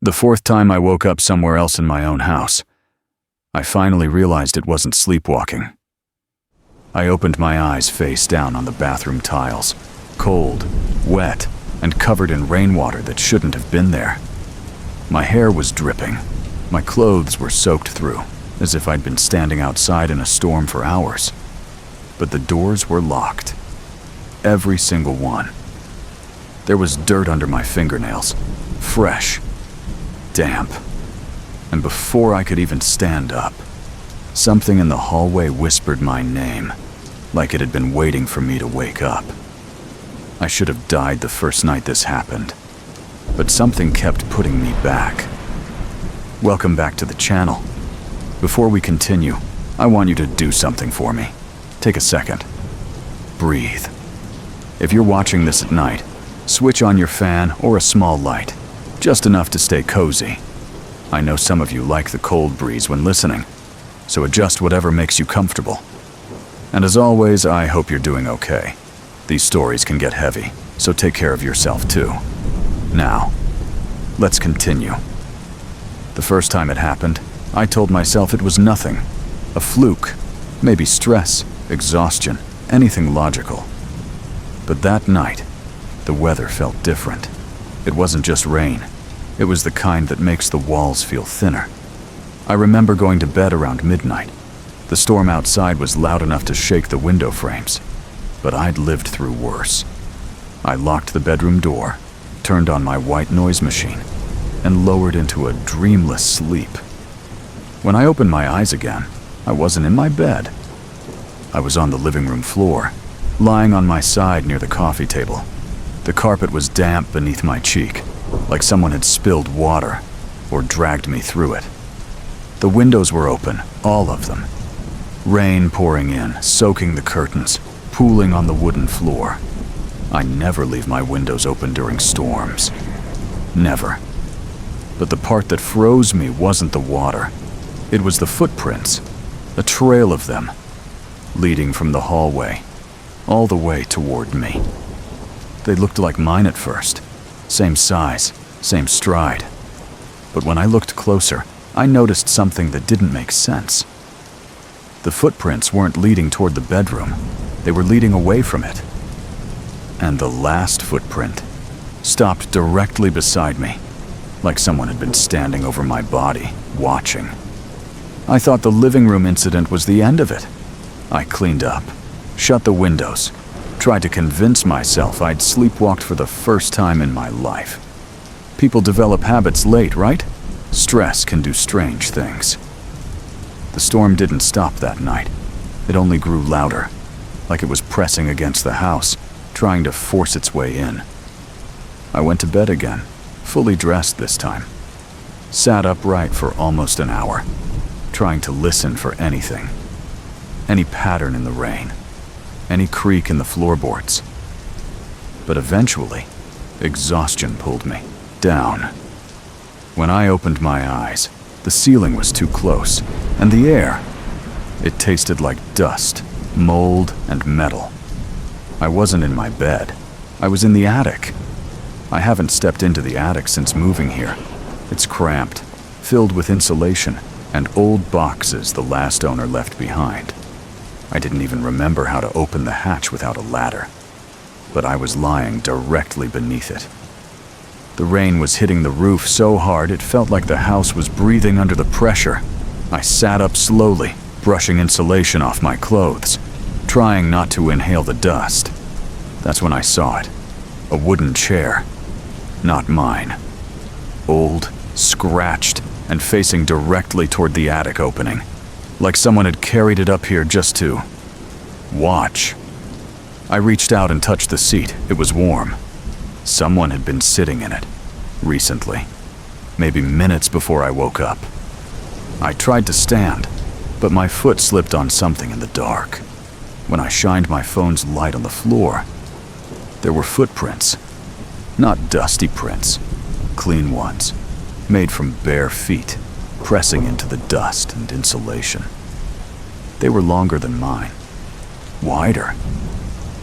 The fourth time I woke up somewhere else in my own house. I finally realized it wasn't sleepwalking. I opened my eyes face down on the bathroom tiles, cold, wet, and covered in rainwater that shouldn't have been there. My hair was dripping. My clothes were soaked through, as if I'd been standing outside in a storm for hours. But the doors were locked. Every single one. There was dirt under my fingernails, fresh, damp. And before I could even stand up, something in the hallway whispered my name, like it had been waiting for me to wake up. I should have died the first night this happened, but something kept putting me back. Welcome back to the channel. Before we continue, I want you to do something for me. Take a second. Breathe. If you're watching this at night, switch on your fan or a small light, just enough to stay cozy. I know some of you like the cold breeze when listening, so adjust whatever makes you comfortable. And as always, I hope you're doing okay. These stories can get heavy, so take care of yourself too. Now, let's continue. The first time it happened, I told myself it was nothing. A fluke, maybe stress, exhaustion, anything logical. But that night, the weather felt different. It wasn't just rain. It was the kind that makes the walls feel thinner. I remember going to bed around midnight. The storm outside was loud enough to shake the window frames, but I'd lived through worse. I locked the bedroom door, turned on my white noise machine, and lowered into a dreamless sleep. When I opened my eyes again, I wasn't in my bed. I was on the living room floor, lying on my side near the coffee table. The carpet was damp beneath my cheek, like someone had spilled water or dragged me through it. The windows were open, all of them. Rain pouring in, soaking the curtains, pooling on the wooden floor. I never leave my windows open during storms. Never. But the part that froze me wasn't the water. It was the footprints, a trail of them, leading from the hallway, all the way toward me. They looked like mine at first. Same size, same stride. But when I looked closer, I noticed something that didn't make sense. The footprints weren't leading toward the bedroom. They were leading away from it. And the last footprint stopped directly beside me, like someone had been standing over my body, watching. I thought the living room incident was the end of it. I cleaned up, shut the windows, tried to convince myself I'd sleepwalked for the first time in my life. People develop habits late, right? Stress can do strange things. The storm didn't stop that night. It only grew louder, like it was pressing against the house, trying to force its way in. I went to bed again, fully dressed this time. Sat upright for almost an hour, trying to listen for anything. Any pattern in the rain, any creak in the floorboards. But eventually, exhaustion pulled me down. When I opened my eyes, the ceiling was too close, and the air, it tasted like dust, mold, and metal. I wasn't in my bed. I was in the attic. I haven't stepped into the attic since moving here. It's cramped, filled with insulation, and old boxes the last owner left behind. I didn't even remember how to open the hatch without a ladder, but I was lying directly beneath it. The rain was hitting the roof so hard it felt like the house was breathing under the pressure. I sat up slowly, brushing insulation off my clothes, trying not to inhale the dust. That's when I saw it. A wooden chair. Not mine. Old, scratched, and facing directly toward the attic opening, like someone had carried it up here just to watch. I reached out and touched the seat. It was warm. Someone had been sitting in it recently, maybe minutes before I woke up. I tried to stand, but my foot slipped on something in the dark. When I shined my phone's light on the floor, there were footprints. Not dusty prints, clean ones, made from bare feet, pressing into the dust and insulation. They were longer than mine, wider.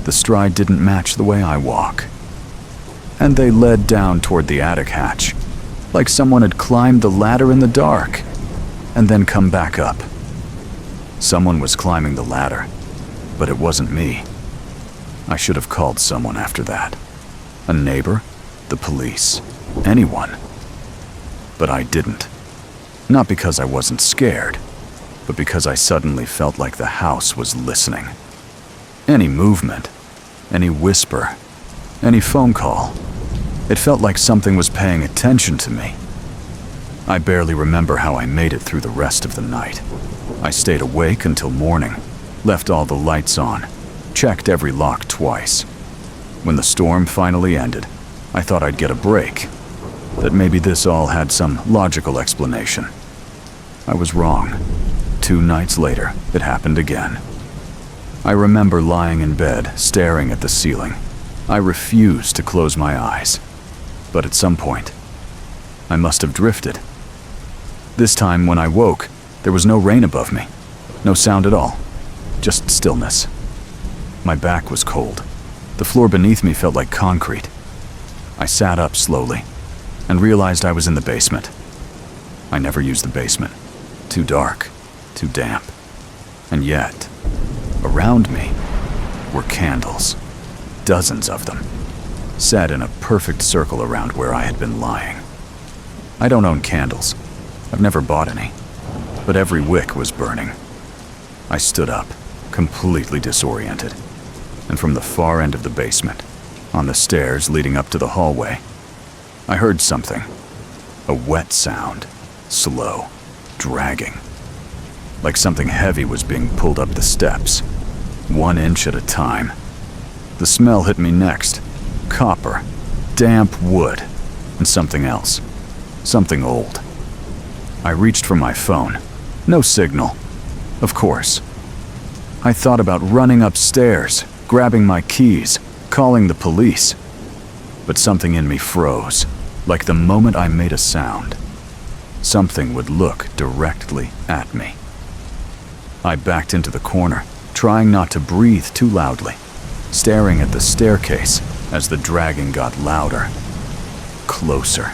The stride didn't match the way I walk. And they led down toward the attic hatch, like someone had climbed the ladder in the dark and then come back up. Someone was climbing the ladder, but it wasn't me. I should have called someone after that. A neighbor, the police, anyone. But I didn't. Not because I wasn't scared, but because I suddenly felt like the house was listening. Any movement, any whisper, any phone call, it felt like something was paying attention to me. I barely remember how I made it through the rest of the night. I stayed awake until morning, left all the lights on, checked every lock twice. When the storm finally ended, I thought I'd get a break, that maybe this all had some logical explanation. I was wrong. 2 nights later, it happened again. I remember lying in bed, staring at the ceiling. I refused to close my eyes. But at some point, I must have drifted. This time, when I woke, there was no rain above me. No sound at all. Just stillness. My back was cold. The floor beneath me felt like concrete. I sat up slowly and realized I was in the basement. I never used the basement. Too dark, too damp. And yet, around me were candles. Dozens of them, set in a perfect circle around where I had been lying. I don't own candles. I've never bought any, but every wick was burning. I stood up, completely disoriented, and from the far end of the basement, on the stairs leading up to the hallway, I heard something. A wet sound, slow, dragging. Like something heavy was being pulled up the steps, 1 inch at a time. The smell hit me next. Copper, damp wood, and something else. Something old. I reached for my phone. No signal. Of course. I thought about running upstairs, grabbing my keys, calling the police. But something in me froze, like the moment I made a sound. Something would look directly at me. I backed into the corner, trying not to breathe too loudly, staring at the staircase as the dragging got louder, closer,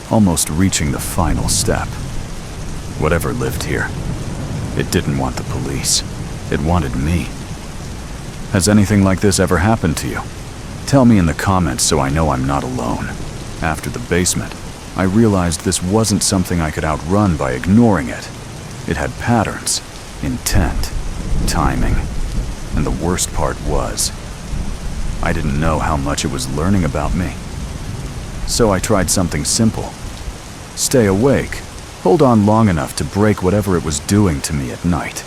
almost reaching the final step. Whatever lived here, it didn't want the police. It wanted me. Has anything like this ever happened to you? Tell me in the comments so I know I'm not alone. After the basement, I realized this wasn't something I could outrun by ignoring it. It had patterns, intent, timing, and the worst part was, I didn't know how much it was learning about me. So I tried something simple. Stay awake, hold on long enough to break whatever it was doing to me at night.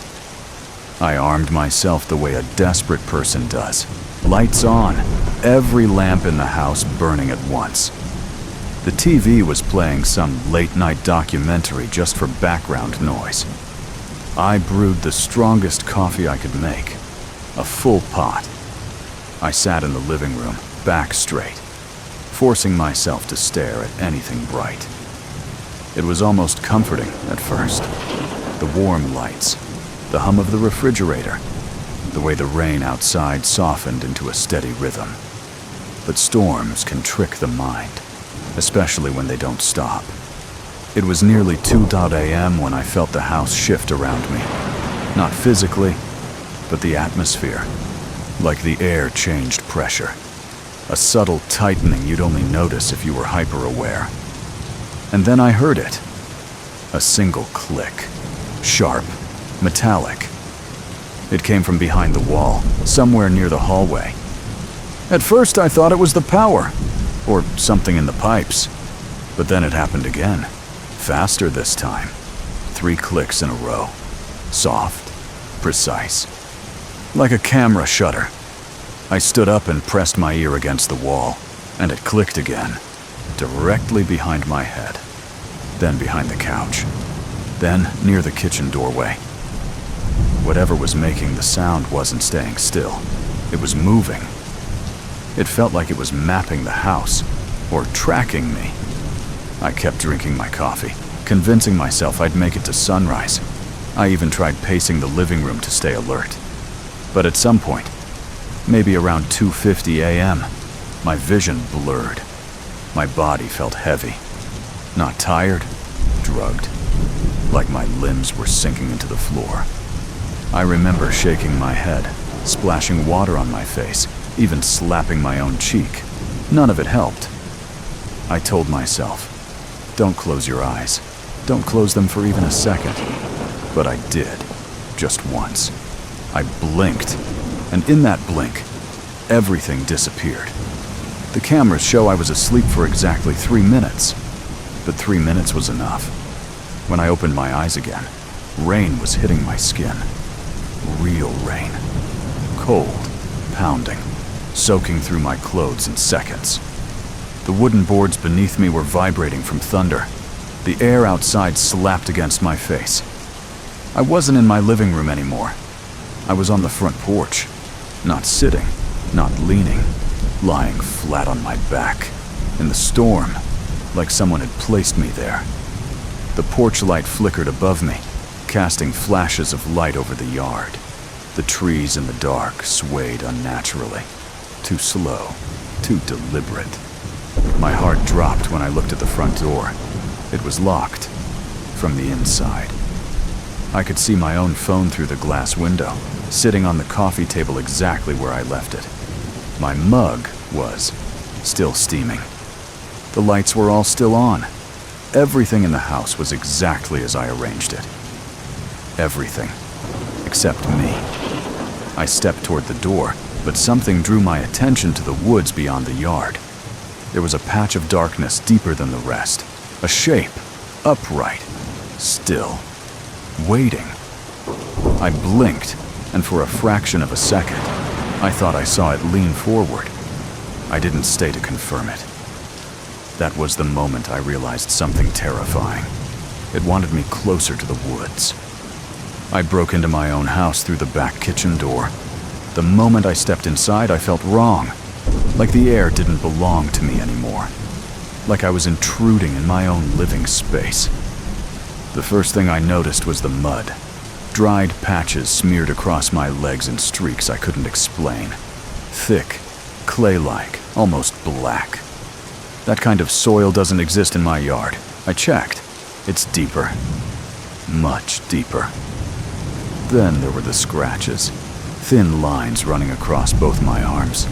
I armed myself the way a desperate person does. Lights on, every lamp in the house burning at once. The TV was playing some late-night documentary just for background noise. I brewed the strongest coffee I could make, a full pot. I sat in the living room, back straight, forcing myself to stare at anything bright. It was almost comforting at first. The warm lights, the hum of the refrigerator, the way the rain outside softened into a steady rhythm. But storms can trick the mind, especially when they don't stop. It was nearly 2 a.m. when I felt the house shift around me. Not physically, but the atmosphere. Like the air changed pressure. A subtle tightening you'd only notice if you were hyper-aware. And then I heard it. A single click. Sharp, metallic. It came from behind the wall, somewhere near the hallway. At first I thought it was the power, or something in the pipes. But then it happened again. Faster this time. 3 clicks in a row. Soft, precise. Like a camera shutter. I stood up and pressed my ear against the wall, and it clicked again, directly behind my head, then behind the couch, then near the kitchen doorway. Whatever was making the sound wasn't staying still. It was moving. It felt like it was mapping the house, or tracking me. I kept drinking my coffee, convincing myself I'd make it to sunrise. I even tried pacing the living room to stay alert. But at some point, maybe around 2:50 a.m., my vision blurred. My body felt heavy. Not tired, drugged, like my limbs were sinking into the floor. I remember shaking my head, splashing water on my face, even slapping my own cheek. None of it helped. I told myself, don't close your eyes. Don't close them for even a second. But I did, just once. I blinked, and in that blink, everything disappeared. The cameras show I was asleep for exactly 3 minutes, but 3 minutes was enough. When I opened my eyes again, rain was hitting my skin. Real rain. Cold, pounding, soaking through my clothes in seconds. The wooden boards beneath me were vibrating from thunder. The air outside slapped against my face. I wasn't in my living room anymore. I was on the front porch, not sitting, not leaning, lying flat on my back, in the storm, like someone had placed me there. The porch light flickered above me, casting flashes of light over the yard. The trees in the dark swayed unnaturally, too slow, too deliberate. My heart dropped when I looked at the front door. It was locked, from the inside. I could see my own phone through the glass window, sitting on the coffee table exactly where I left it. My mug was still steaming. The lights were all still on. Everything in the house was exactly as I arranged it. Everything, except me. I stepped toward the door, but something drew my attention to the woods beyond the yard. There was a patch of darkness deeper than the rest. A shape, upright, still, waiting. I blinked, and for a fraction of a second, I thought I saw it lean forward. I didn't stay to confirm it. That was the moment I realized something terrifying. It wanted me closer to the woods. I broke into my own house through the back kitchen door. The moment I stepped inside, I felt wrong, like the air didn't belong to me anymore, like I was intruding in my own living space. The first thing I noticed was the mud. Dried patches smeared across my legs in streaks I couldn't explain. Thick, clay-like, almost black. That kind of soil doesn't exist in my yard. I checked. It's deeper. Much deeper. Then there were the scratches. Thin lines running across both my arms.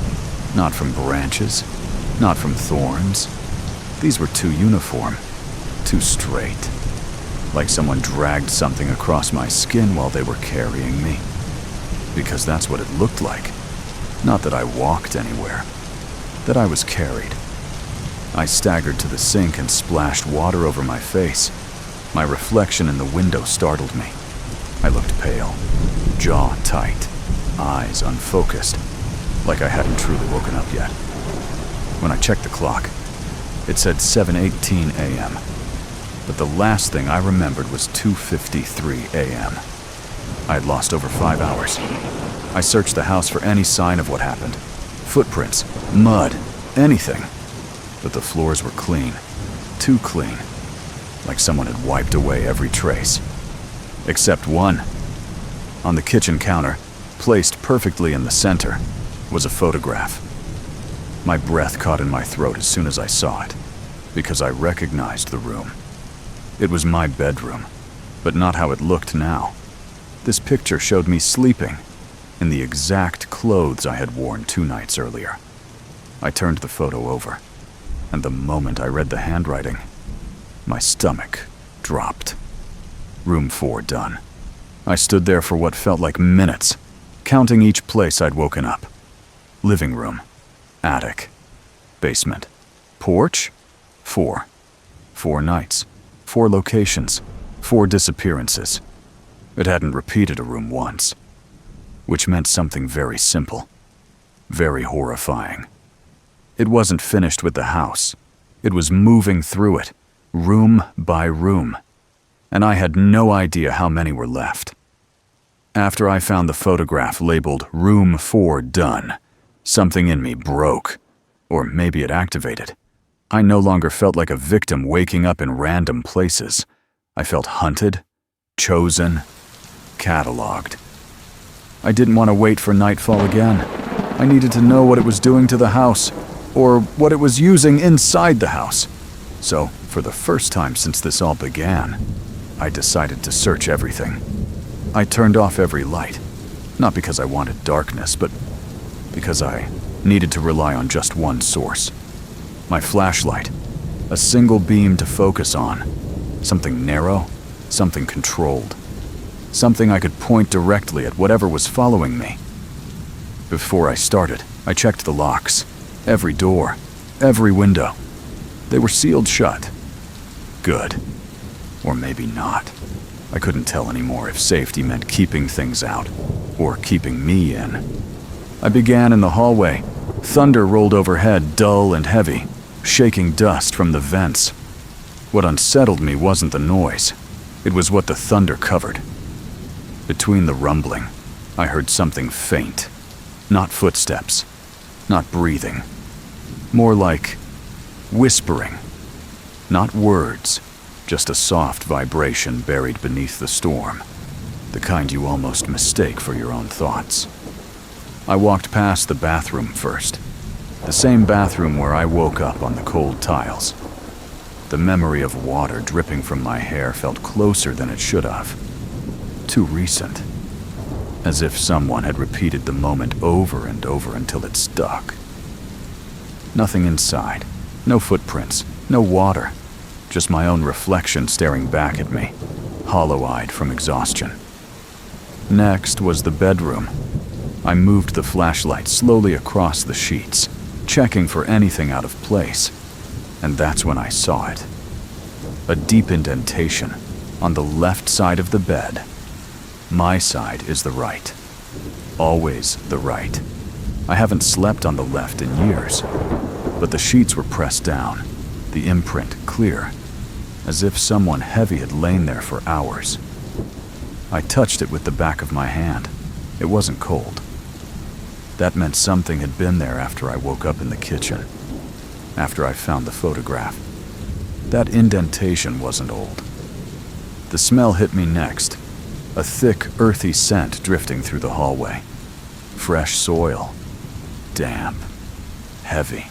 Not from branches. Not from thorns. These were too uniform. Too straight. Like someone dragged something across my skin while they were carrying me. Because that's what it looked like. Not that I walked anywhere. That I was carried. I staggered to the sink and splashed water over my face. My reflection in the window startled me. I looked pale, jaw tight, eyes unfocused, like I hadn't truly woken up yet. When I checked the clock, it said 7:18 a.m., but the last thing I remembered was 2:53 a.m. I had lost over 5 hours. I searched the house for any sign of what happened. Footprints, mud, anything. But the floors were clean, too clean, like someone had wiped away every trace. Except one. On the kitchen counter, placed perfectly in the center, was a photograph. My breath caught in my throat as soon as I saw it, because I recognized the room. It was my bedroom, but not how it looked now. This picture showed me sleeping, in the exact clothes I had worn 2 nights earlier. I turned the photo over, and the moment I read the handwriting, my stomach dropped. Room 4 done. I stood there for what felt like minutes, counting each place I'd woken up. Living room, attic, basement, porch, 4. 4 nights, 4 locations, 4 disappearances. It hadn't repeated a room once, which meant something very simple, very horrifying. It wasn't finished with the house. It was moving through it, room by room, and I had no idea how many were left. After I found the photograph labeled Room 4 Done, something in me broke, or maybe it activated. I no longer felt like a victim waking up in random places. I felt hunted, chosen, cataloged. I didn't want to wait for nightfall again. I needed to know what it was doing to the house, or what it was using inside the house. So, For the first time since this all began, I decided to search everything. I turned off every light, not because I wanted darkness, but because I needed to rely on just one source. My flashlight, a single beam to focus on, something narrow, something controlled, something I could point directly at whatever was following me. Before I started, I checked the locks, every door, every window. They were sealed shut. Good. Or maybe not. I couldn't tell anymore if safety meant keeping things out or keeping me in. I began in the hallway. Thunder rolled overhead, dull and heavy, shaking dust from the vents. What unsettled me wasn't the noise. It was what the thunder covered. Between the rumbling, I heard something faint. Not footsteps, not breathing. More like whispering. Not words, just a soft vibration buried beneath the storm. The kind you almost mistake for your own thoughts. I walked past the bathroom first. The same bathroom where I woke up on the cold tiles. The memory of water dripping from my hair felt closer than it should have. Too recent. As if someone had repeated the moment over and over until it stuck. Nothing inside. No footprints. No water. Just my own reflection staring back at me, hollow-eyed from exhaustion. Next was the bedroom. I moved the flashlight slowly across the sheets, checking for anything out of place. And that's when I saw it. A deep indentation on the left side of the bed. My side is the right. Always the right. I haven't slept on the left in years, but the sheets were pressed down, the imprint clear, as if someone heavy had lain there for hours. I touched it with the back of my hand. It wasn't cold. That meant something had been there after I woke up in the kitchen, after I found the photograph. That indentation wasn't old. The smell hit me next, a thick, earthy scent drifting through the hallway. Fresh soil, damp, heavy.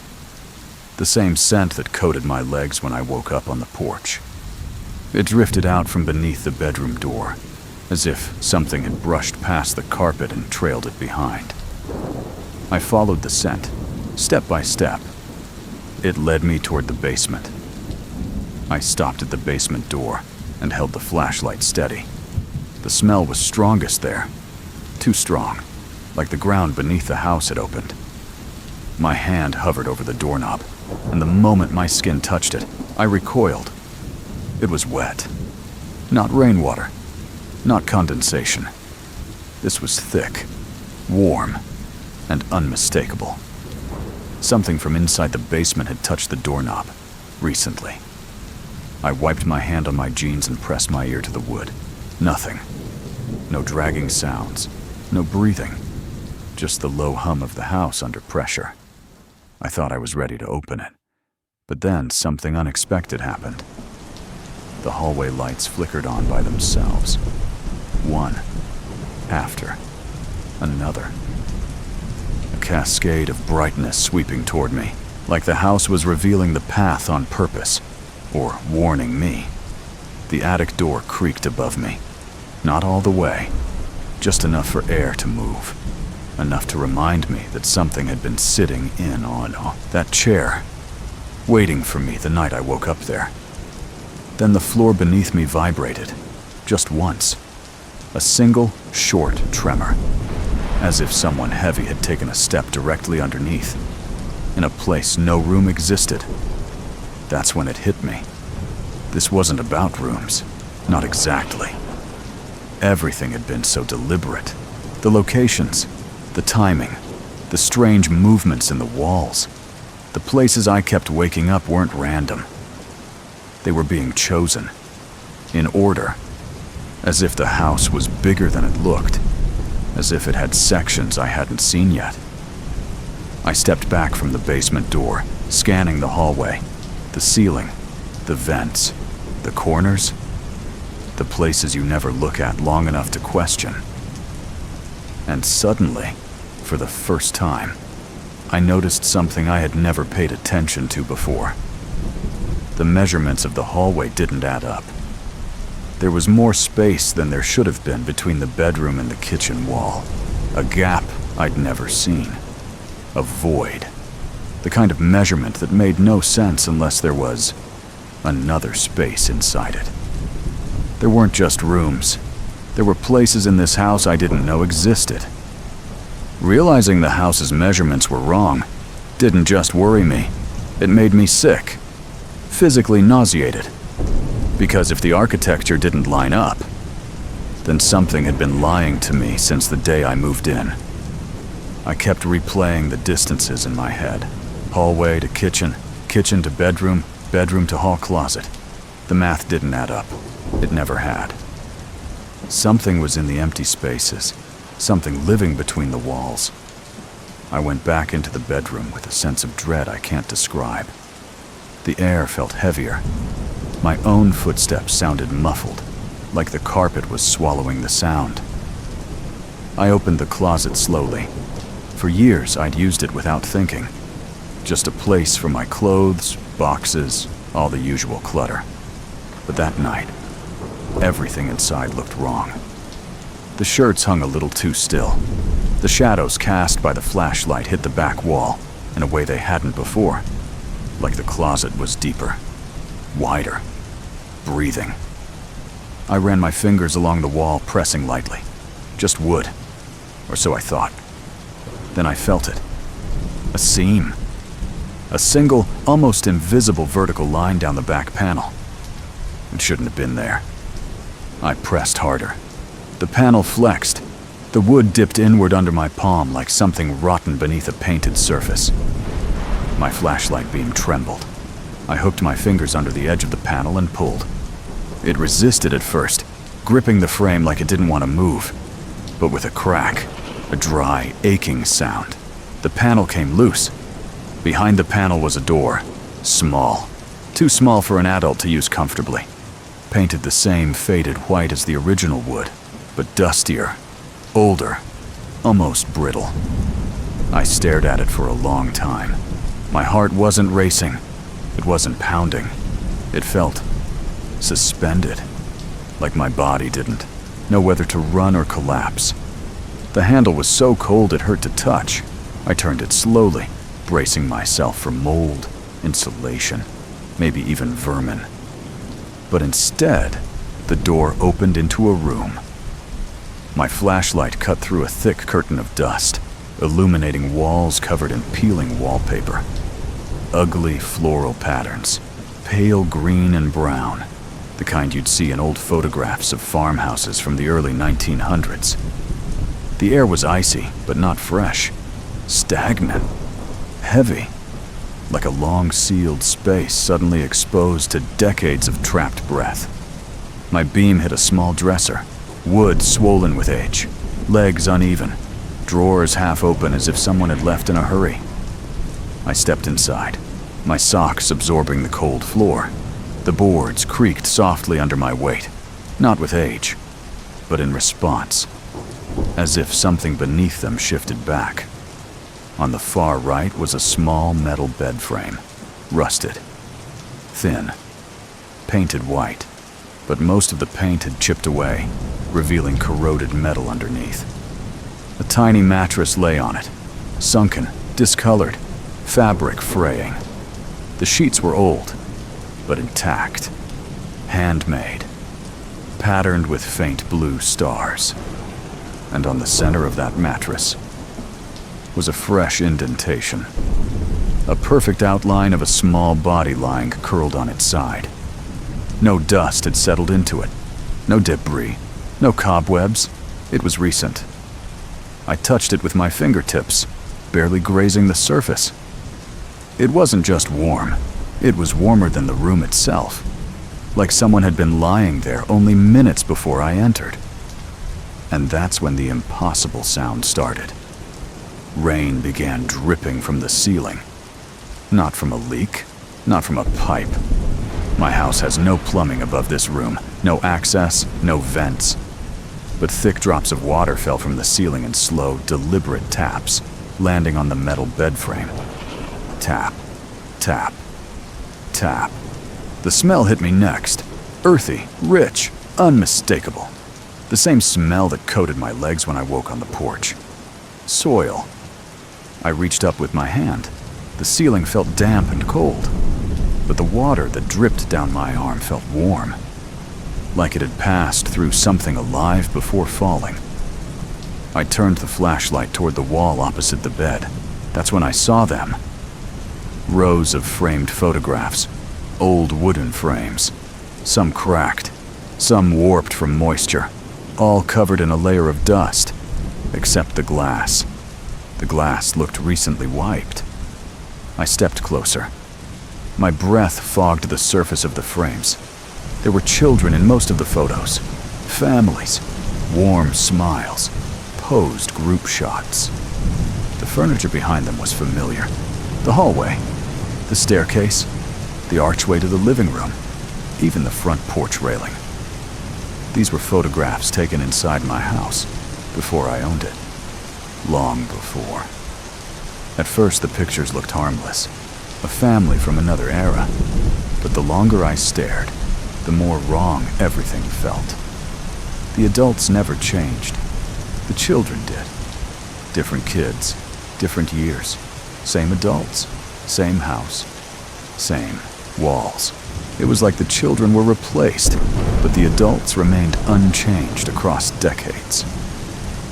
The same scent that coated my legs when I woke up on the porch. It drifted out from beneath the bedroom door, as if something had brushed past the carpet and trailed it behind. I followed the scent, step by step. It led me toward the basement. I stopped at the basement door and held the flashlight steady. The smell was strongest there. Too strong, like the ground beneath the house had opened. My hand hovered over the doorknob, and the moment my skin touched it, I recoiled. It was wet. Not rainwater. Not condensation. This was thick, warm, and unmistakable. Something from inside the basement had touched the doorknob, recently. I wiped my hand on my jeans and pressed my ear to the wood. Nothing. No dragging sounds. No breathing. Just the low hum of the house under pressure. I thought I was ready to open it. But then something unexpected happened. The hallway lights flickered on by themselves. One after another. A cascade of brightness sweeping toward me, like the house was revealing the path on purpose, or warning me. The attic door creaked above me. Not all the way, just enough for air to move. Enough to remind me that something had been sitting in on that chair, waiting for me the night I woke up there. Then the floor beneath me vibrated, just once. A single, short tremor, as if someone heavy had taken a step directly underneath, in a place no room existed. That's when it hit me. This wasn't about rooms, not exactly. Everything had been so deliberate. The locations, the timing, the strange movements in the walls. The places I kept waking up weren't random. They were being chosen, in order, as if the house was bigger than it looked, as if it had sections I hadn't seen yet. I stepped back from the basement door, scanning the hallway, the ceiling, the vents, the corners, the places you never look at long enough to question. And suddenly, for the first time, I noticed something I had never paid attention to before. The measurements of the hallway didn't add up. There was more space than there should have been between the bedroom and the kitchen wall. A gap I'd never seen. A void. The kind of measurement that made no sense unless there was another space inside it. There weren't just rooms. There were places in this house I didn't know existed. Realizing the house's measurements were wrong didn't just worry me. It made me sick. Physically nauseated. Because if the architecture didn't line up, then something had been lying to me since the day I moved in. I kept replaying the distances in my head. Hallway to kitchen, kitchen to bedroom, bedroom to hall closet. The math didn't add up. It never had. Something was in the empty spaces, something living between the walls. I went back into the bedroom with a sense of dread I can't describe. The air felt heavier. My own footsteps sounded muffled, like the carpet was swallowing the sound. I opened the closet slowly. For years, I'd used it without thinking. Just a place for my clothes, boxes, all the usual clutter. But that night, everything inside looked wrong. The shirts hung a little too still. The shadows cast by the flashlight hit the back wall in a way they hadn't before, like the closet was deeper, wider, breathing. I ran my fingers along the wall, pressing lightly. Just wood, or so I thought. Then I felt it. A seam. A single, almost invisible vertical line down the back panel. It shouldn't have been there. I pressed harder. The panel flexed. The wood dipped inward under my palm like something rotten beneath a painted surface. My flashlight beam trembled. I hooked my fingers under the edge of the panel and pulled. It resisted at first, gripping the frame like it didn't want to move. But with a crack, a dry, aching sound, the panel came loose. Behind the panel was a door, small, too small for an adult to use comfortably. Painted the same faded white as the original wood, but dustier, older, almost brittle. I stared at it for a long time. My heart wasn't racing. It wasn't pounding. It felt suspended, like my body didn't know whether to run or collapse. The handle was so cold it hurt to touch. I turned it slowly, bracing myself for mold, insulation, maybe even vermin. But instead, the door opened into a room. My flashlight cut through a thick curtain of dust, illuminating walls covered in peeling wallpaper. Ugly floral patterns, pale green and brown, the kind you'd see in old photographs of farmhouses from the early 1900s. The air was icy, but not fresh. Stagnant. Heavy. Like a long sealed space suddenly exposed to decades of trapped breath. My beam hit a small dresser, wood swollen with age, legs uneven, drawers half open as if someone had left in a hurry. I stepped inside, my socks absorbing the cold floor. The boards creaked softly under my weight, not with age, but in response, as if something beneath them shifted back. On the far right was a small metal bed frame, rusted, thin, painted white, but most of the paint had chipped away, revealing corroded metal underneath. A tiny mattress lay on it, sunken, discolored, fabric fraying. The sheets were old, but intact, handmade, patterned with faint blue stars. And on the center of that mattress was a fresh indentation, a perfect outline of a small body lying curled on its side. No dust had settled into it, no debris, no cobwebs. It was recent. I touched it with my fingertips, barely grazing the surface. It wasn't just warm, it was warmer than the room itself, like someone had been lying there only minutes before I entered. And that's when the impossible sound started. Rain began dripping from the ceiling. Not from a leak, not from a pipe. My house has no plumbing above this room, no access, no vents. But thick drops of water fell from the ceiling in slow, deliberate taps, landing on the metal bed frame. Tap, tap, tap. The smell hit me next. Earthy, rich, unmistakable. The same smell that coated my legs when I woke on the porch. Soil. I reached up with my hand. The ceiling felt damp and cold, but the water that dripped down my arm felt warm, like it had passed through something alive before falling. I turned the flashlight toward the wall opposite the bed. That's when I saw them. Rows of framed photographs, old wooden frames, some cracked, some warped from moisture, all covered in a layer of dust, except the glass. The glass looked recently wiped. I stepped closer. My breath fogged the surface of the frames. There were children in most of the photos, families, warm smiles, posed group shots. The furniture behind them was familiar. The hallway, the staircase, the archway to the living room, even the front porch railing. These were photographs taken inside my house, before I owned it. Long before. At first, the pictures looked harmless, a family from another era. But the longer I stared, the more wrong everything felt. The adults never changed. The children did. Different kids, different years, same adults, same house, same walls. It was like the children were replaced, but the adults remained unchanged across decades.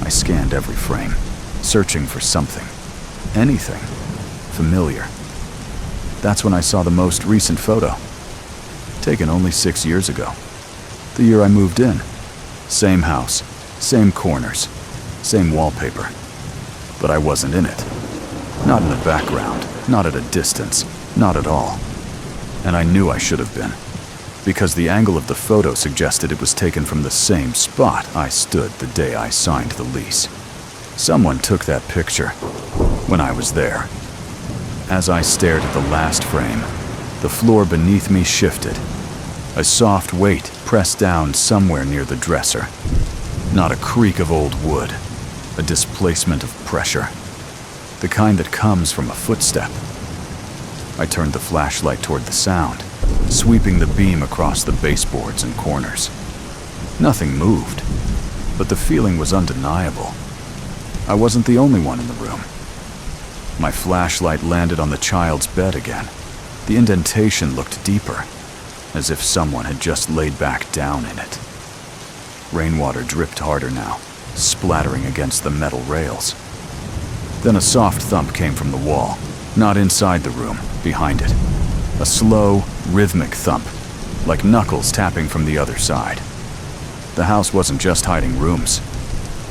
I scanned every frame, searching for something, anything, familiar. That's when I saw the most recent photo, taken only 6 years ago. The year I moved in. Same house, same corners, same wallpaper. But I wasn't in it. Not in the background, not at a distance, not at all. And I knew I should have been, because the angle of the photo suggested it was taken from the same spot I stood the day I signed the lease. Someone took that picture when I was there. As I stared at the last frame, the floor beneath me shifted. A soft weight pressed down somewhere near the dresser. Not a creak of old wood, a displacement of pressure. The kind that comes from a footstep. I turned the flashlight toward the sound, sweeping the beam across the baseboards and corners. Nothing moved, but the feeling was undeniable. I wasn't the only one in the room. My flashlight landed on the child's bed again. The indentation looked deeper, as if someone had just laid back down in it. Rainwater dripped harder now, splattering against the metal rails. Then a soft thump came from the wall, not inside the room, behind it. A slow, rhythmic thump, like knuckles tapping from the other side. The house wasn't just hiding rooms.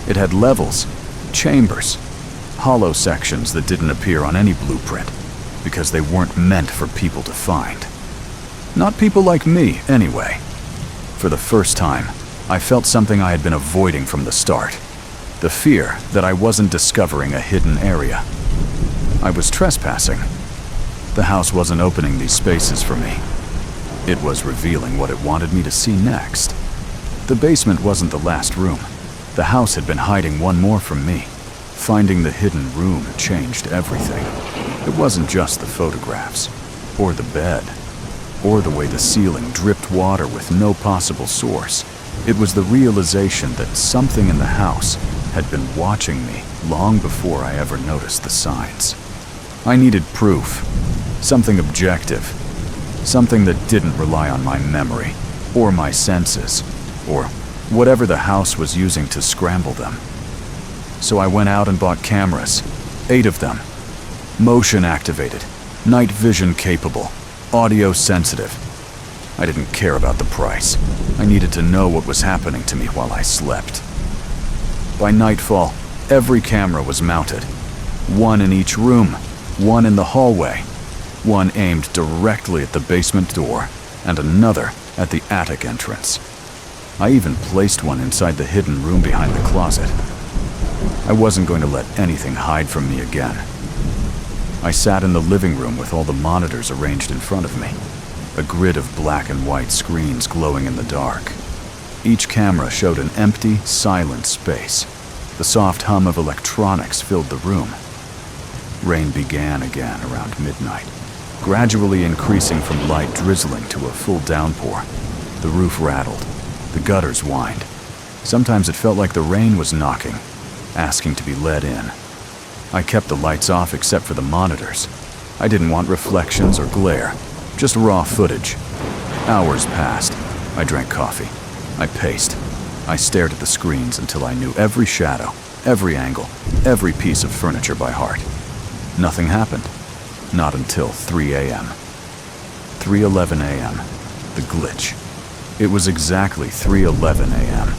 It had levels, chambers, hollow sections that didn't appear on any blueprint, because they weren't meant for people to find. Not people like me, anyway. For the first time, I felt something I had been avoiding from the start. The fear that I wasn't discovering a hidden area. I was trespassing. The house wasn't opening these spaces for me. It was revealing what it wanted me to see next. The basement wasn't the last room. The house had been hiding one more from me. Finding the hidden room changed everything. It wasn't just the photographs, or the bed, or the way the ceiling dripped water with no possible source. It was the realization that something in the house had been watching me long before I ever noticed the signs. I needed proof, something objective, something that didn't rely on my memory, or my senses, or whatever the house was using to scramble them. So I went out and bought cameras, 8 of them, motion activated, night vision capable, audio sensitive. I didn't care about the price. I needed to know what was happening to me while I slept. By nightfall, every camera was mounted. 1 in each room, 1 in the hallway, 1 aimed directly at the basement door, and another at the attic entrance. I even placed 1 inside the hidden room behind the closet. I wasn't going to let anything hide from me again. I sat in the living room with all the monitors arranged in front of me, a grid of black and white screens glowing in the dark. Each camera showed an empty, silent space. The soft hum of electronics filled the room. Rain began again around midnight. gradually increasing from light drizzling to a full downpour. The roof rattled. The gutters whined. Sometimes it felt like the rain was knocking, asking to be let in. I kept the lights off except for the monitors. I didn't want reflections or glare, just raw footage. Hours passed. I drank coffee. I paced. I stared at the screens until I knew every shadow, every angle, every piece of furniture by heart. Nothing happened. Not until 3 a.m. 3:11 a.m. The glitch. It was exactly 3:11 a.m.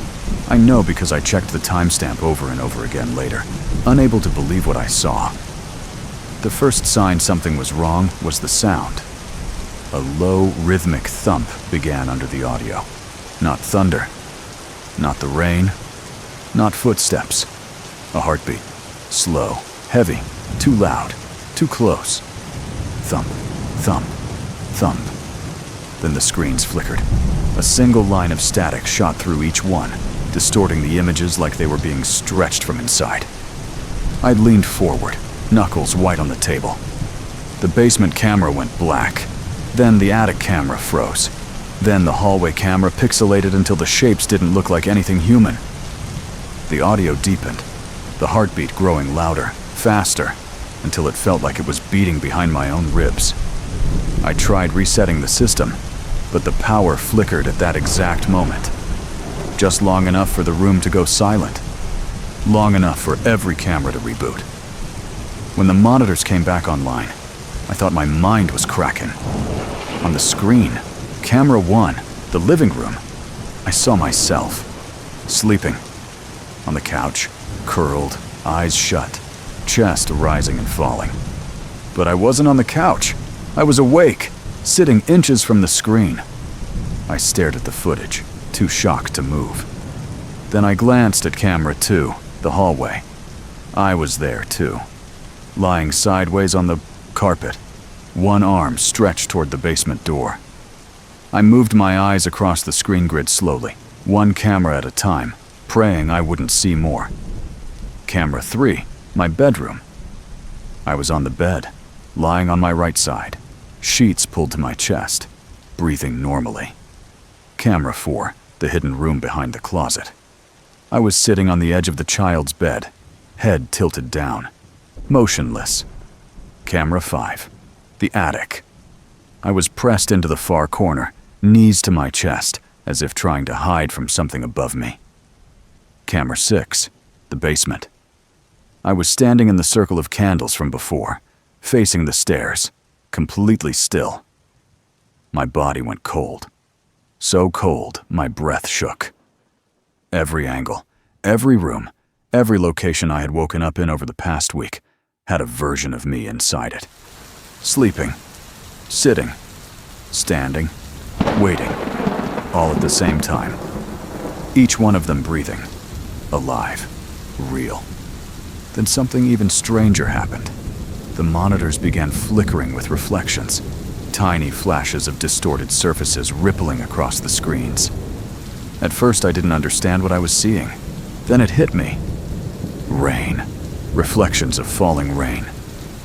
I know because I checked the timestamp over and over again later, unable to believe what I saw. The first sign something was wrong was the sound. A low, rhythmic thump began under the audio. Not thunder. Not the rain. Not footsteps. A heartbeat. Slow, heavy, too loud, too close. Thump, thump, thump. Then the screens flickered. A single line of static shot through each one, distorting the images like they were being stretched from inside. I leaned forward, knuckles white on the table. The basement camera went black. Then the attic camera froze. Then the hallway camera pixelated until the shapes didn't look like anything human. The audio deepened, the heartbeat growing louder, faster, until it felt like it was beating behind my own ribs. I tried resetting the system, but the power flickered at that exact moment. Just long enough for the room to go silent. Long enough for every camera to reboot. When the monitors came back online, I thought my mind was cracking. On the screen, camera 1, the living room, I saw myself, sleeping, on the couch, curled, eyes shut, chest rising and falling. But I wasn't on the couch. I was awake, sitting inches from the screen. I stared at the footage, too shocked to move. Then I glanced at camera 2, the hallway. I was there too, lying sideways on the carpet, one arm stretched toward the basement door. I moved my eyes across the screen grid slowly, one camera at a time, praying I wouldn't see more. Camera 3, my bedroom. I was on the bed, lying on my right side, sheets pulled to my chest, breathing normally. Camera 4, the hidden room behind the closet. I was sitting on the edge of the child's bed, head tilted down, motionless. Camera 5, the attic. I was pressed into the far corner, knees to my chest, as if trying to hide from something above me. Camera 6, the basement. I was standing in the circle of candles from before, facing the stairs, completely still. My body went cold. So cold, my breath shook. Every angle, every room, every location I had woken up in over the past week had a version of me inside it. Sleeping, sitting, standing, waiting, all at the same time. Each one of them breathing, alive, real. Then something even stranger happened. The monitors began flickering with reflections, tiny flashes of distorted surfaces rippling across the screens. At first, I didn't understand what I was seeing. Then it hit me. Rain. Reflections of falling rain.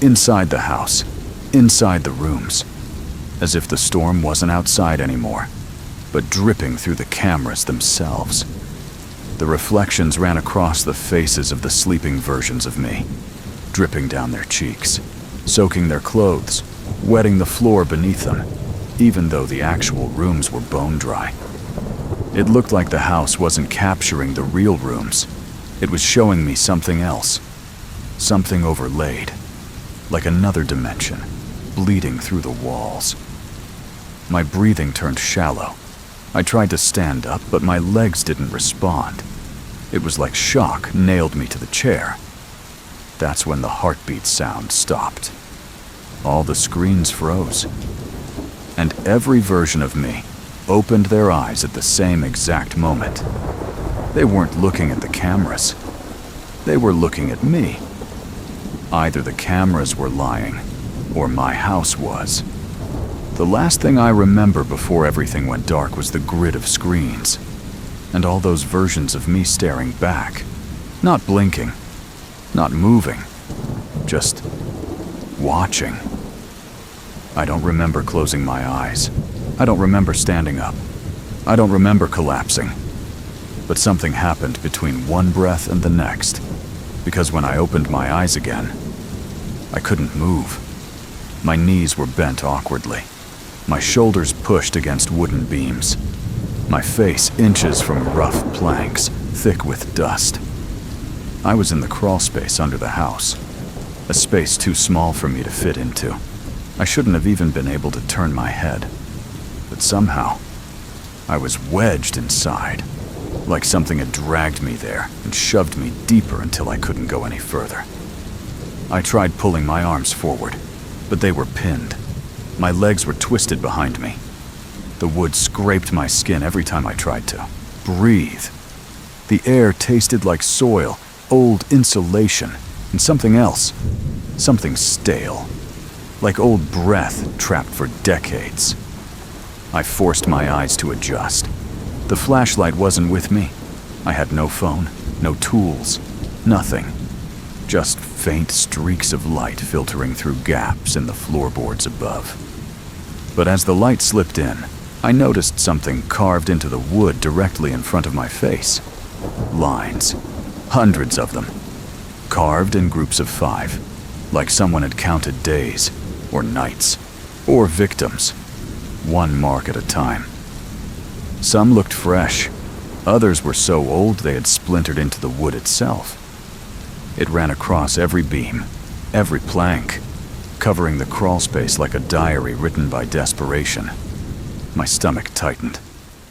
Inside the house. Inside the rooms. As if the storm wasn't outside anymore, but dripping through the cameras themselves. The reflections ran across the faces of the sleeping versions of me, dripping down their cheeks, soaking their clothes, wetting the floor beneath them, even though the actual rooms were bone dry. It looked like the house wasn't capturing the real rooms. It was showing me something else, something overlaid, like another dimension, bleeding through the walls. My breathing turned shallow. I tried to stand up, but my legs didn't respond. It was like shock nailed me to the chair. That's when the heartbeat sound stopped. All the screens froze. And every version of me opened their eyes at the same exact moment. They weren't looking at the cameras. They were looking at me. Either the cameras were lying, or my house was. The last thing I remember before everything went dark was the grid of screens, and all those versions of me staring back, not blinking, not moving, just watching. I don't remember closing my eyes. I don't remember standing up. I don't remember collapsing. But something happened between one breath and the next, because when I opened my eyes again, I couldn't move. My knees were bent awkwardly, my shoulders pushed against wooden beams, my face inches from rough planks, thick with dust. I was in the crawl space under the house, a space too small for me to fit into. I shouldn't have even been able to turn my head, but somehow, I was wedged inside, like something had dragged me there and shoved me deeper until I couldn't go any further. I tried pulling my arms forward, but they were pinned. My legs were twisted behind me. The wood scraped my skin every time I tried to breathe. The air tasted like soil, old insulation, and something else, something stale, like old breath trapped for decades. I forced my eyes to adjust. The flashlight wasn't with me. I had no phone, no tools, nothing. Just faint streaks of light filtering through gaps in the floorboards above. But as the light slipped in, I noticed something carved into the wood directly in front of my face. Lines, hundreds of them, carved in groups of 5, like someone had counted days, or nights, or victims, one mark at a time. Some looked fresh, others were so old they had splintered into the wood itself. It ran across every beam, every plank, covering the crawl space like a diary written by desperation. My stomach tightened.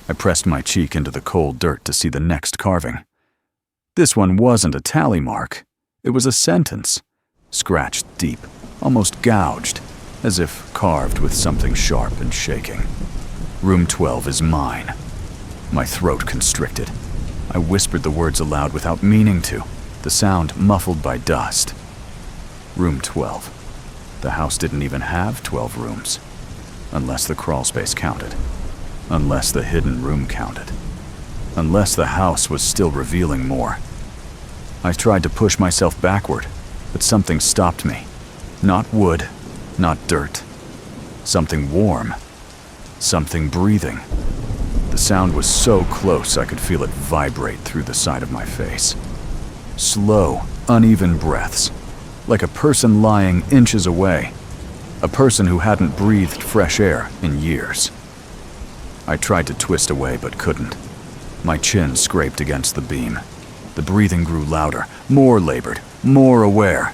I pressed my cheek into the cold dirt to see the next carving. This one wasn't a tally mark. It was a sentence, scratched deep, almost gouged, as if carved with something sharp and shaking. Room 12 is mine. My throat constricted. I whispered the words aloud without meaning to, the sound muffled by dust. Room 12. The house didn't even have 12 rooms. Unless the crawl space counted. Unless the hidden room counted. Unless the house was still revealing more. I tried to push myself backward, but something stopped me. Not wood, not dirt. Something warm. Something breathing. The sound was so close I could feel it vibrate through the side of my face. Slow, uneven breaths, like a person lying inches away. A person who hadn't breathed fresh air in years. I tried to twist away but couldn't. My chin scraped against the beam. The breathing grew louder, more labored, more aware.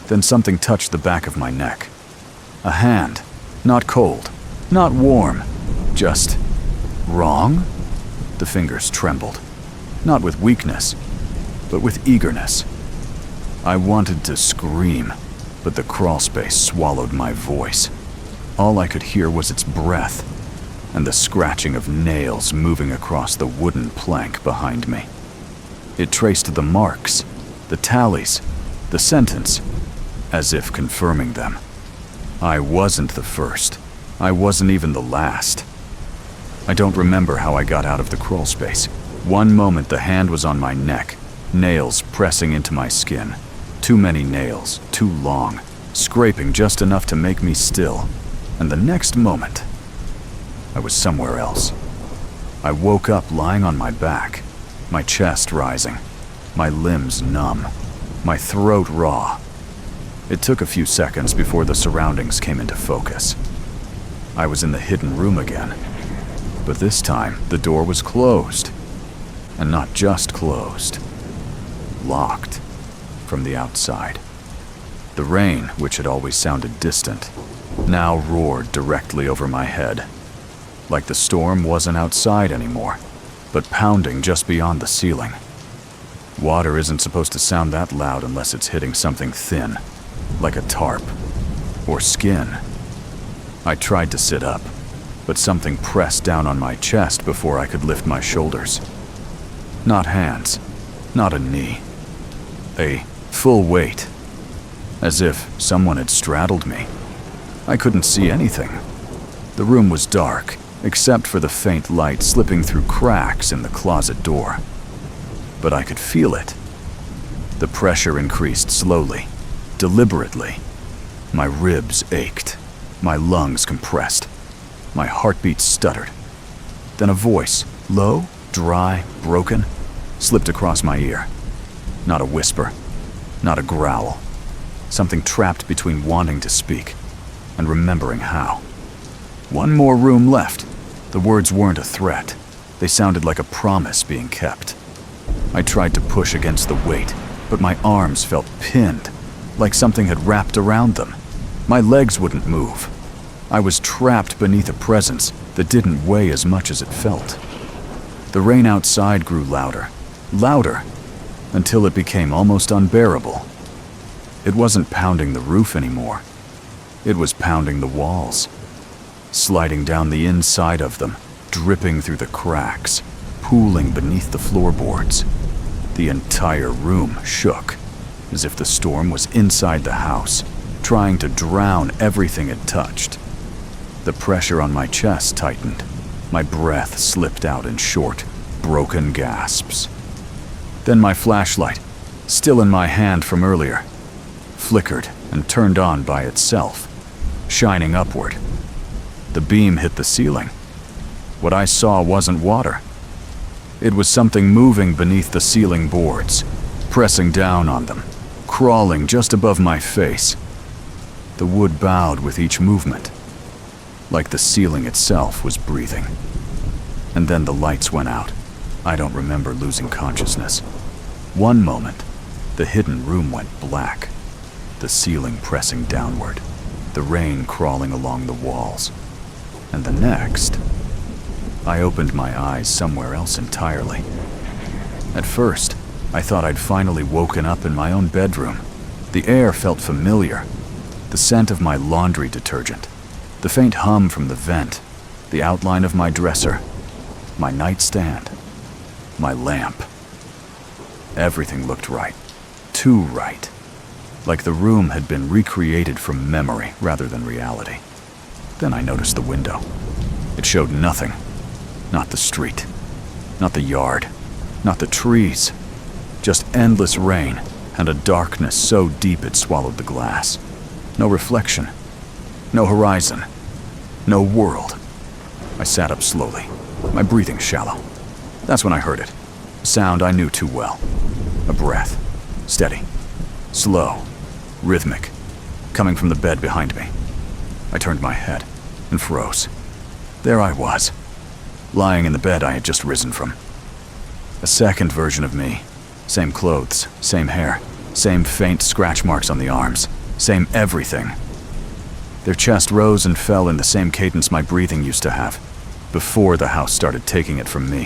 Then something touched the back of my neck. A hand, not cold, not warm, just wrong? The fingers trembled, not with weakness, but with eagerness. I wanted to scream, but the crawl space swallowed my voice. All I could hear was its breath and the scratching of nails moving across the wooden plank behind me. It traced the marks, the tallies, the sentence, as if confirming them. I wasn't the first. I wasn't even the last. I don't remember how I got out of the crawl space. One moment the hand was on my neck, nails pressing into my skin. Too many nails, too long, scraping just enough to make me still. And the next moment, I was somewhere else. I woke up lying on my back, my chest rising, my limbs numb, my throat raw. It took a few seconds before the surroundings came into focus. I was in the hidden room again, but this time the door was closed. And not just closed, locked from the outside. The rain, which had always sounded distant, now roared directly over my head, like the storm wasn't outside anymore, but pounding just beyond the ceiling. Water isn't supposed to sound that loud unless it's hitting something thin, like a tarp or skin. I tried to sit up, but something pressed down on my chest before I could lift my shoulders. Not hands, not a knee. A full weight, as if someone had straddled me. I couldn't see anything. The room was dark, except for the faint light slipping through cracks in the closet door. But I could feel it. The pressure increased slowly, deliberately. My ribs ached. My lungs compressed. My heartbeat stuttered. Then a voice, low, dry, broken, slipped across my ear. Not a whisper, not a growl. Something trapped between wanting to speak and remembering how. One more room left. The words weren't a threat. They sounded like a promise being kept. I tried to push against the weight, but my arms felt pinned, like something had wrapped around them. My legs wouldn't move. I was trapped beneath a presence that didn't weigh as much as it felt. The rain outside grew louder, louder, until it became almost unbearable. It wasn't pounding the roof anymore. It was pounding the walls, sliding down the inside of them, dripping through the cracks, pooling beneath the floorboards. The entire room shook, as if the storm was inside the house, trying to drown everything it touched. The pressure on my chest tightened. My breath slipped out in short, broken gasps. Then my flashlight, still in my hand from earlier, flickered and turned on by itself, shining upward. The beam hit the ceiling. What I saw wasn't water. It was something moving beneath the ceiling boards, pressing down on them, crawling just above my face. The wood bowed with each movement, like the ceiling itself was breathing. And then the lights went out. I don't remember losing consciousness. One moment, the hidden room went black, the ceiling pressing downward, the rain crawling along the walls. And the next, I opened my eyes somewhere else entirely. At first, I thought I'd finally woken up in my own bedroom. The air felt familiar. The scent of my laundry detergent, the faint hum from the vent, the outline of my dresser, my nightstand, my lamp. Everything looked right, too right, like the room had been recreated from memory rather than reality. Then I noticed the window. It showed nothing. Not the street, not the yard, not the trees. Just endless rain and a darkness so deep it swallowed the glass. No reflection, no horizon, no world. I sat up slowly, my breathing shallow. That's when I heard it, a sound I knew too well. A breath, steady, slow, rhythmic, coming from the bed behind me. I turned my head and froze. There I was, lying in the bed I had just risen from. A second version of me. Same clothes, same hair, same faint scratch marks on the arms, same everything. Their chest rose and fell in the same cadence my breathing used to have, before the house started taking it from me.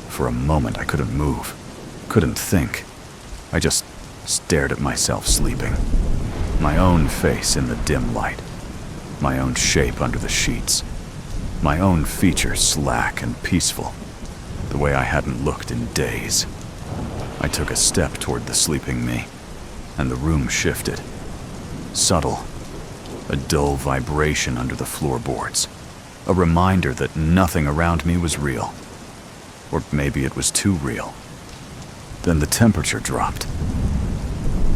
For a moment I couldn't move, couldn't think. I just stared at myself sleeping. My own face in the dim light, my own shape under the sheets, my own features slack and peaceful, the way I hadn't looked in days. I took a step toward the sleeping me, and the room shifted. Subtle, a dull vibration under the floorboards, a reminder that nothing around me was real. Or maybe it was too real. Then the temperature dropped.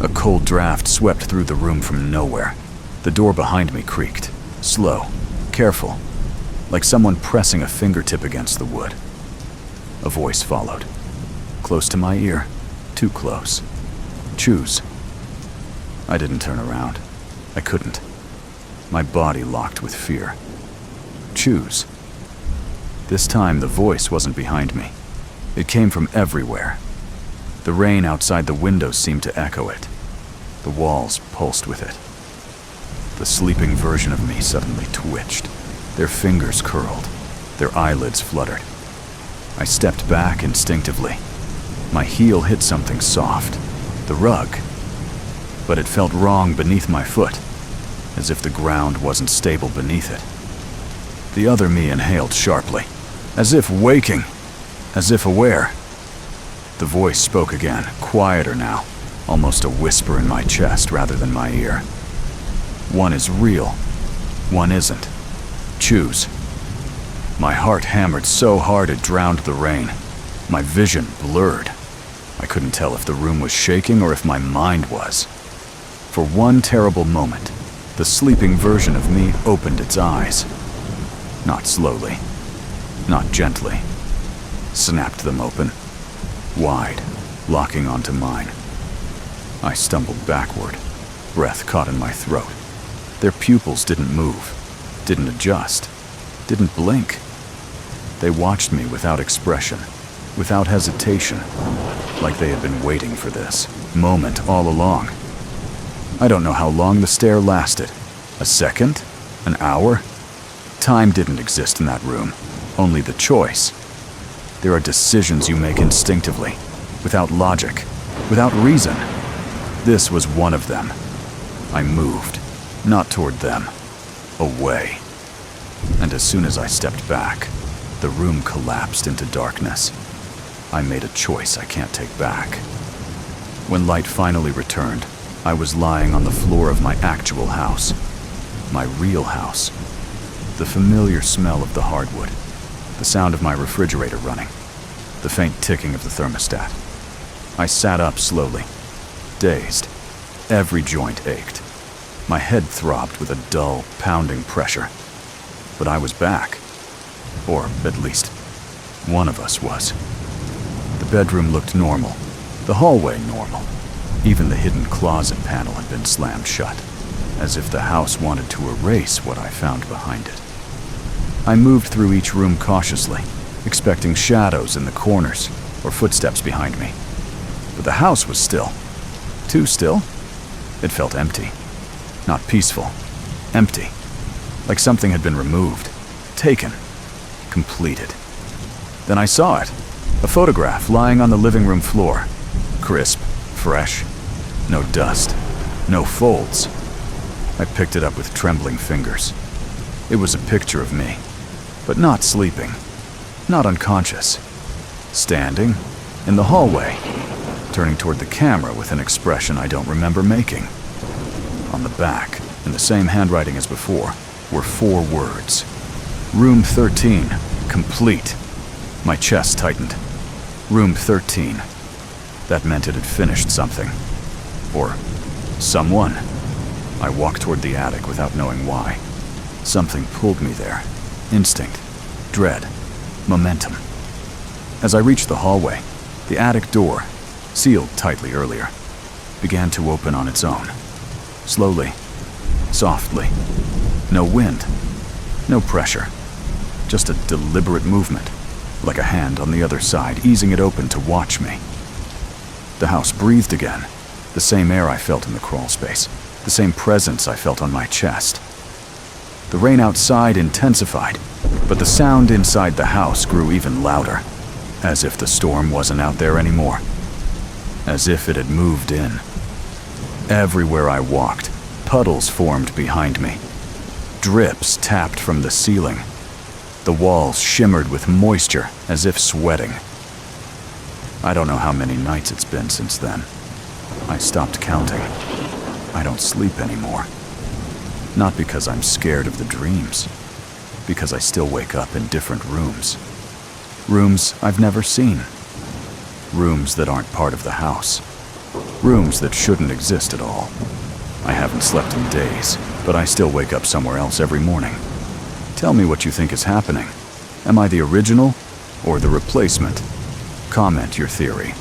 A cold draft swept through the room from nowhere. The door behind me creaked, slow, careful, like someone pressing a fingertip against the wood. A voice followed, close to my ear, too close. Choose. I didn't turn around. I couldn't. My body locked with fear. Choose. This time the voice wasn't behind me. It came from everywhere. The rain outside the window seemed to echo it. The walls pulsed with it. The sleeping version of me suddenly twitched. Their fingers curled. Their eyelids fluttered. I stepped back instinctively. My heel hit something soft, the rug. But it felt wrong beneath my foot, as if the ground wasn't stable beneath it. The other me inhaled sharply, as if waking, as if aware. The voice spoke again, quieter now, almost a whisper in my chest rather than my ear. One is real, one isn't. Choose. My heart hammered so hard it drowned the rain. My vision blurred. I couldn't tell if the room was shaking or if my mind was. For one terrible moment, The sleeping version of me opened its eyes. Not slowly, not gently. Snapped them open, wide, locking onto mine. I stumbled backward, breath caught in my throat. Their pupils didn't move, didn't adjust, didn't blink. They watched me without expression, without hesitation, like they had been waiting for this moment all along. I don't know how long the stare lasted. A second? An hour? Time didn't exist in that room, only the choice. There are decisions you make instinctively, without logic, without reason. This was one of them. I moved, not toward them, away. And as soon as I stepped back, the room collapsed into darkness. I made a choice I can't take back. When light finally returned, I was lying on the floor of my actual house. My real house. The familiar smell of the hardwood. The sound of my refrigerator running. The faint ticking of the thermostat. I sat up slowly, dazed. Every joint ached. My head throbbed with a dull, pounding pressure. But I was back. Or, at least, one of us was. The bedroom looked normal. The hallway normal. Even the hidden closet panel had been slammed shut, as if the house wanted to erase what I found behind it. I moved through each room cautiously, expecting shadows in the corners or footsteps behind me. But the house was still. Too still? It felt empty. Not peaceful. Empty. Like something had been removed. Taken. Completed. Then I saw it. A photograph lying on the living room floor. Crisp. Fresh. No dust. No folds. I picked it up with trembling fingers. It was a picture of me. But not sleeping. Not unconscious. Standing. In the hallway. Turning toward the camera with an expression I don't remember making. On the back, in the same handwriting as before, were 4 words. Room 13. Complete. My chest tightened. Room 13. That meant it had finished something. Or someone. I walked toward the attic without knowing why. Something pulled me there. Instinct. Dread. Momentum. As I reached the hallway, the attic door, sealed tightly earlier, began to open on its own. Slowly. Softly. No wind. No pressure. Just a deliberate movement, like a hand on the other side easing it open to watch me. The house breathed again, the same air I felt in the crawl space, the same presence I felt on my chest. The rain outside intensified, but the sound inside the house grew even louder, as if the storm wasn't out there anymore, as if it had moved in. Everywhere I walked, puddles formed behind me. Drips tapped from the ceiling. The walls shimmered with moisture as if sweating. I don't know how many nights it's been since then. I stopped counting. I don't sleep anymore. Not because I'm scared of the dreams, because I still wake up in different rooms. Rooms I've never seen. Rooms that aren't part of the house. Rooms that shouldn't exist at all. I haven't slept in days, but I still wake up somewhere else every morning. Tell me what you think is happening. Am I the original or the replacement? Comment your theory.